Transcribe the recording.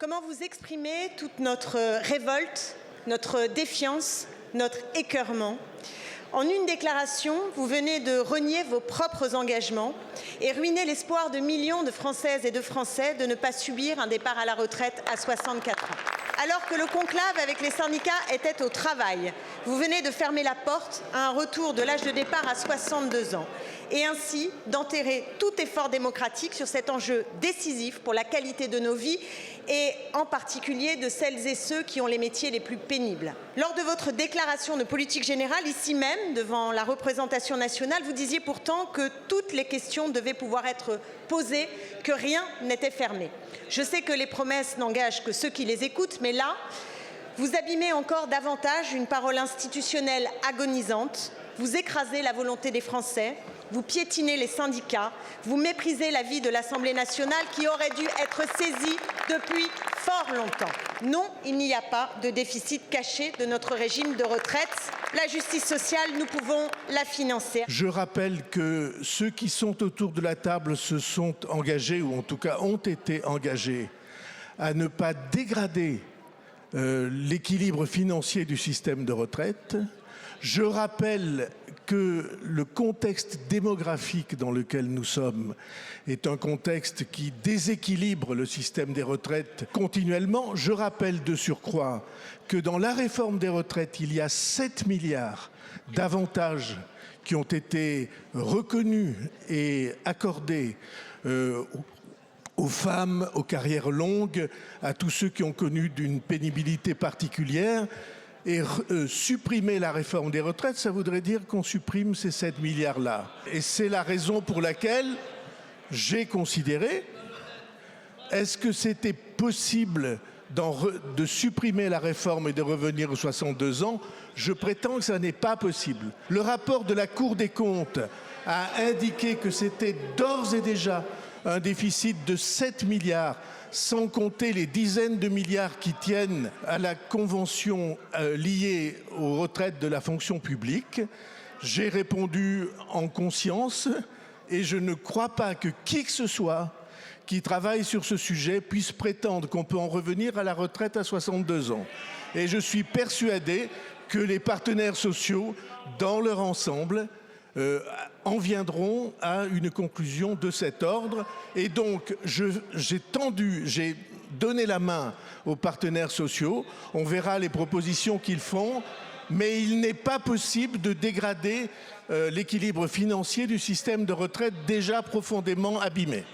Comment vous exprimer toute notre révolte, notre défiance, notre écœurement? En une déclaration, vous venez de renier vos propres engagements et ruiner l'espoir de millions de Françaises et de Français de ne pas subir un départ à la retraite à 64 ans. Alors que le conclave avec les syndicats était au travail, vous venez de fermer la porte à un retour de l'âge de départ à 62 ans et ainsi d'enterrer tout effort démocratique sur cet enjeu décisif pour la qualité de nos vies et en particulier de celles et ceux qui ont les métiers les plus pénibles. Lors de votre déclaration de politique générale, ici même, devant la représentation nationale, vous disiez pourtant que toutes les questions devaient pouvoir être posées, que rien n'était fermé. Je sais que les promesses n'engagent que ceux qui les écoutent, mais là, vous abîmez encore davantage une parole institutionnelle agonisante, vous écrasez la volonté des Français, vous piétinez les syndicats, vous méprisez l'avis de l'Assemblée nationale qui aurait dû être saisie depuis fort longtemps. Non, il n'y a pas de déficit caché de notre régime de retraite. La justice sociale, nous pouvons la financer. Je rappelle que ceux qui sont autour de la table se sont engagés, ou en tout cas ont été engagés, à ne pas dégrader l'équilibre financier du système de retraite. Je rappelle que le contexte démographique dans lequel nous sommes est un contexte qui déséquilibre le système des retraites continuellement. Je rappelle de surcroît que dans la réforme des retraites, il y a 7 milliards d'avantages qui ont été reconnus et accordés aux femmes, aux carrières longues, à tous ceux qui ont connu d'une pénibilité particulière. Et supprimer la réforme des retraites, ça voudrait dire qu'on supprime ces 7 milliards-là. Et c'est la raison pour laquelle j'ai considéré, est-ce que c'était possible de supprimer la réforme et de revenir aux 62 ans? Je prétends que ça n'est pas possible. Le rapport de la Cour des comptes a indiqué que c'était d'ores et déjà un déficit de 7 milliards, sans compter les dizaines de milliards qui tiennent à la convention liée aux retraites de la fonction publique. J'ai répondu en conscience et je ne crois pas que qui que ce soit qui travaille sur ce sujet puisse prétendre qu'on peut en revenir à la retraite à 62 ans. Et je suis persuadé que les partenaires sociaux, dans leur ensemble, en viendront à une conclusion de cet ordre. Et donc, j'ai donné la main aux partenaires sociaux. On verra les propositions qu'ils font, mais il n'est pas possible de dégrader l'équilibre financier du système de retraite déjà profondément abîmé.